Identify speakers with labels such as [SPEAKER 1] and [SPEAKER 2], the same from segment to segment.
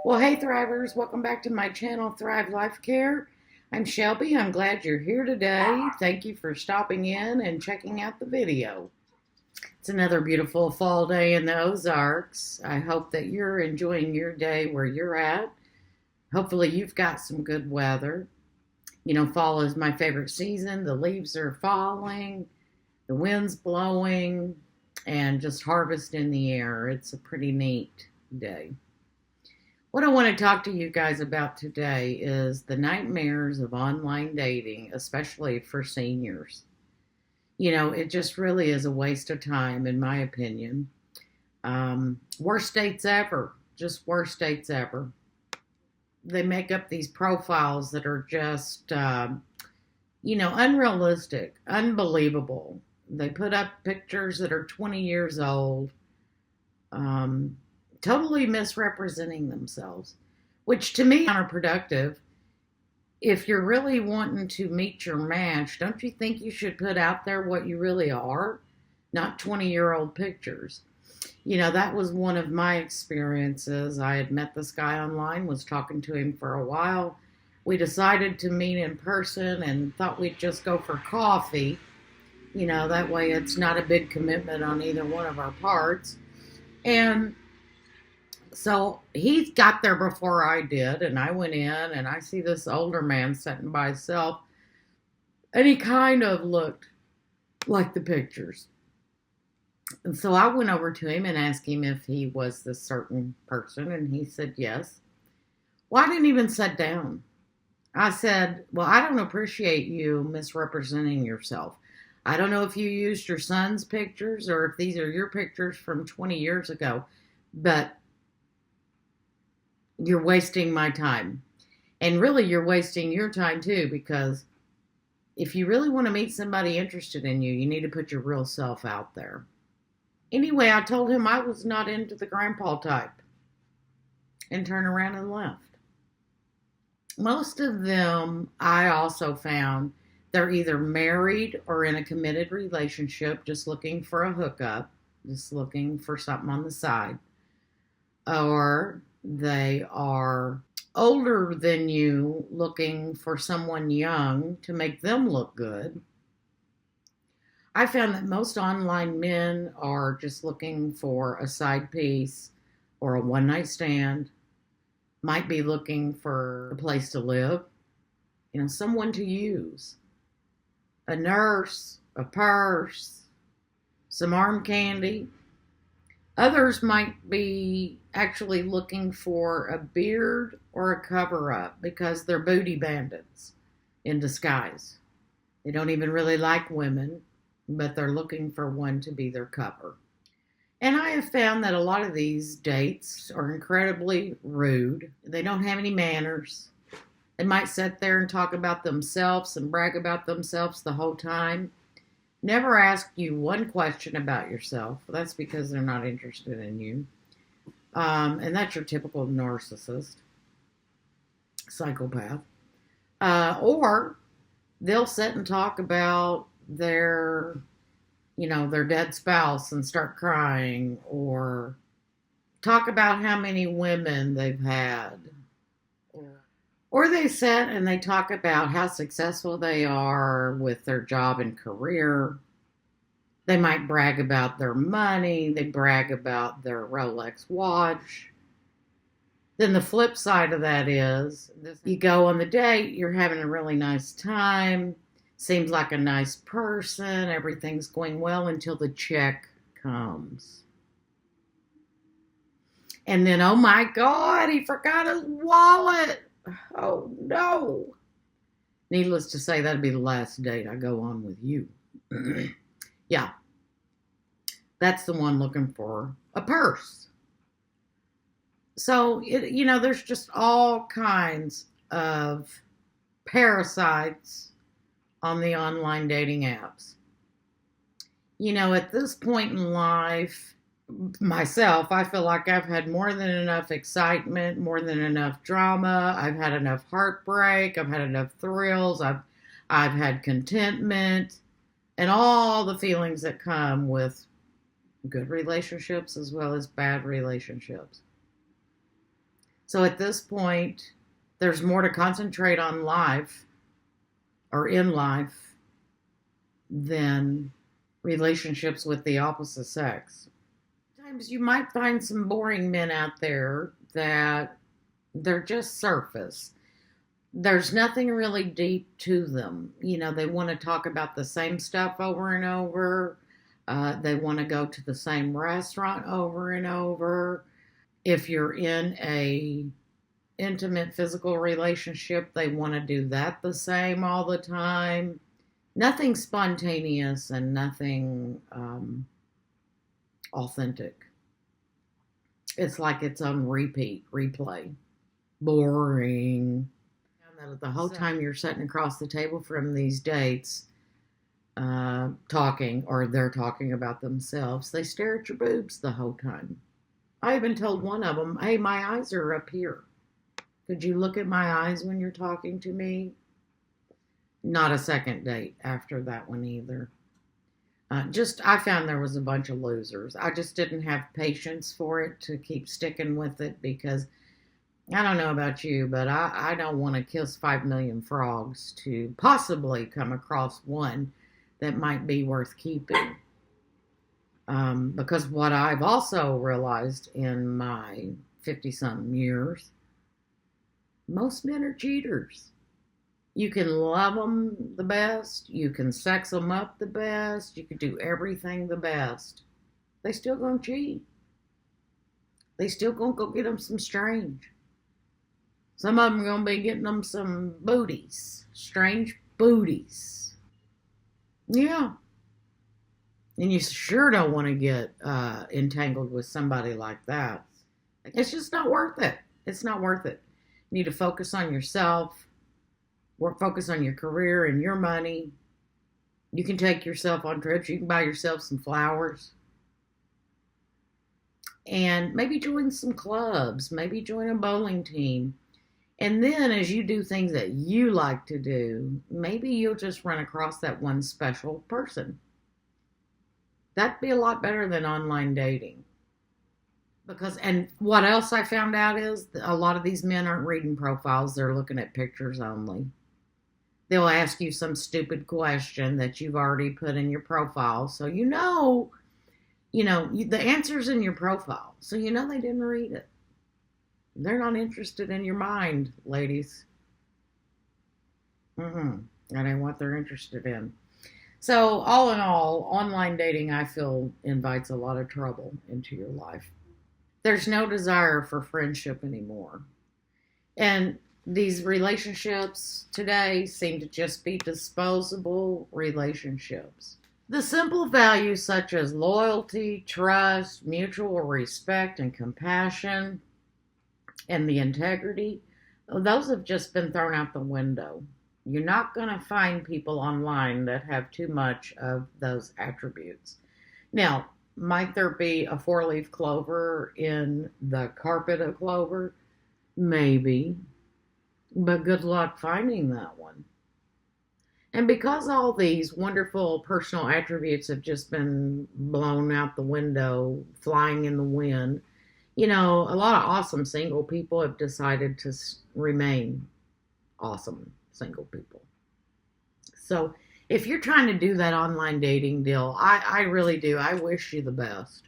[SPEAKER 1] Well, hey Thrivers, welcome back to my channel, Thrive Life Care. I'm Shelby. I'm glad you're here today. Thank you for stopping in and checking out the video. It's another beautiful fall day in the Ozarks. I hope that you're enjoying your day where you're at. Hopefully you've got some good weather. You know, fall is my favorite season. The leaves are falling, the wind's blowing, and just harvest in the air. It's a pretty neat day. What I want to talk to you guys about today is the nightmares of online dating, especially for seniors. You know, it just really is a waste of time, in my opinion. Worst dates ever, just worst dates ever. They make up these profiles that are just, unrealistic, unbelievable. They put up pictures that are 20 years old. Totally misrepresenting themselves, which to me is counterproductive. If you're really wanting to meet your match, don't you think you should put out there what you really are, not 20-year-old pictures? You know, that was one of my experiences. I had met this guy online, was talking to him for a while. We decided to meet in person and thought we'd just go for coffee. You know, that way it's not a big commitment on either one of our parts. And so he got there before I did, and I went in, and I see this older man sitting by himself, and he kind of looked like the pictures. And so I went over to him and asked him if he was this certain person, and he said yes. Well, I didn't even sit down. I said, well, I don't appreciate you misrepresenting yourself. I don't know if you used your son's pictures or if these are your pictures from 20 years ago, but you're wasting my time. And really, you're wasting your time too, because if you really want to meet somebody interested in you, you need to put your real self out there. Anyway, I told him I was not into the grandpa type and turned around and left. Most of them, I also found, they're either married or in a committed relationship, just looking for a hookup, just looking for something on the side, or they are older than you, looking for someone young to make them look good. I found that most online men are just looking for a side piece or a one-night stand, might be looking for a place to live, you know, someone to use, a nurse, a purse, some arm candy. Others might be actually looking for a beard or a cover-up because they're booty bandits in disguise. They don't even really like women, but they're looking for one to be their cover. And I have found that a lot of these dates are incredibly rude. They don't have any manners. They might sit there and talk about themselves and brag about themselves the whole time. Never ask you one question about yourself. That's because they're not interested in you. And that's your typical narcissist, psychopath. Or they'll sit and talk about their dead spouse and start crying, or talk about how many women they've had. Or they sit and they talk about how successful they are with their job and career. They might brag about their money. They brag about their Rolex watch. Then the flip side of that is, you go on the date, you're having a really nice time, seems like a nice person, everything's going well until the check comes. And then, oh my God, he forgot his wallet. Oh no. Needless to say, that'd be the last date I go on with you. Yeah. That's the one looking for a purse. So, there's just all kinds of parasites on the online dating apps. You know, at this point in life, myself, I feel like I've had more than enough excitement, more than enough drama. I've had enough heartbreak. I've had enough thrills. I've had contentment and all the feelings that come with good relationships as well as bad relationships. So at this point, there's more to concentrate on life or in life than relationships with the opposite sex. Sometimes you might find some boring men out there that they're just surface. There's nothing really deep to them. They want to talk about the same stuff over and over. They want to go to the same restaurant over and over. If you're in a intimate physical relationship, they want to do that the same all the time. Nothing spontaneous and nothing authentic. It's like it's on repeat, replay. Boring. And the whole time you're sitting across the table from these dates, talking, or they're talking about themselves, they stare at your boobs the whole time. I even told one of them, hey, my eyes are up here. Could you look at my eyes when you're talking to me? Not a second date after that one either. I found there was a bunch of losers. I just didn't have patience for it to keep sticking with it because I don't know about you, but I don't want to kiss 5 million frogs to possibly come across one that might be worth keeping. Because what I've also realized in my 50-something years, most men are cheaters. You can love them the best. You can sex them up the best. You can do everything the best. They still gonna cheat. They still gonna go get them some strange. Some of them gonna be getting them some booties. Strange booties. Yeah. And you sure don't want to get entangled with somebody like that. It's just not worth it. It's not worth it. You need to focus on yourself. Focus on your career and your money. You can take yourself on trips. You can buy yourself some flowers. And maybe join some clubs. Maybe join a bowling team. And then as you do things that you like to do, maybe you'll just run across that one special person. That'd be a lot better than online dating. And what else I found out is a lot of these men aren't reading profiles. They're looking at pictures only. They'll ask you some stupid question that you've already put in your profile. So the answer's in your profile. So they didn't read it. They're not interested in your mind, ladies. That ain't what they're interested in. So all in all, online dating, I feel, invites a lot of trouble into your life. There's no desire for friendship anymore. And these relationships today seem to just be disposable relationships. The simple values such as loyalty, trust, mutual respect, and compassion, and the integrity, those have just been thrown out the window. You're not going to find people online that have too much of those attributes. Now, might there be a 4-leaf clover in the carpet of clover? Maybe. But good luck finding that one. And because all these wonderful personal attributes have just been blown out the window, flying in the wind, a lot of awesome single people have decided to remain awesome single people. So if you're trying to do that online dating deal, I really do. I wish you the best.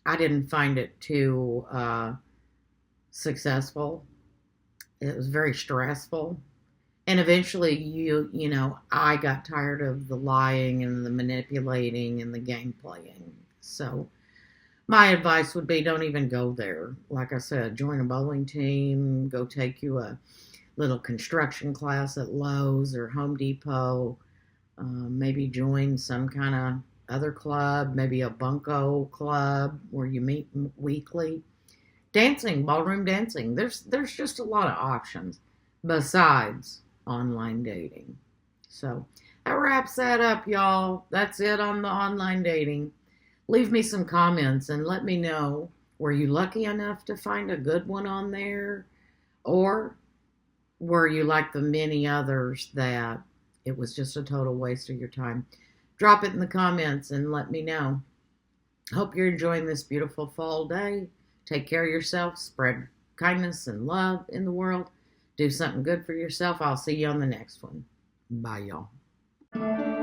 [SPEAKER 1] I didn't find it too successful. It was very stressful. And eventually, I got tired of the lying and the manipulating and the game playing. So my advice would be don't even go there. Like I said, join a bowling team, go take you a little construction class at Lowe's or Home Depot. Maybe join some kind of other club, maybe a bunco club where you meet weekly. Dancing, ballroom dancing. There's just a lot of options besides online dating. So that wraps that up, y'all. That's it on the online dating. Leave me some comments and let me know, were you lucky enough to find a good one on there? Or were you like the many others that it was just a total waste of your time? Drop it in the comments and let me know. Hope you're enjoying this beautiful fall day. Take care of yourself. Spread kindness and love in the world. Do something good for yourself. I'll see you on the next one. Bye, y'all.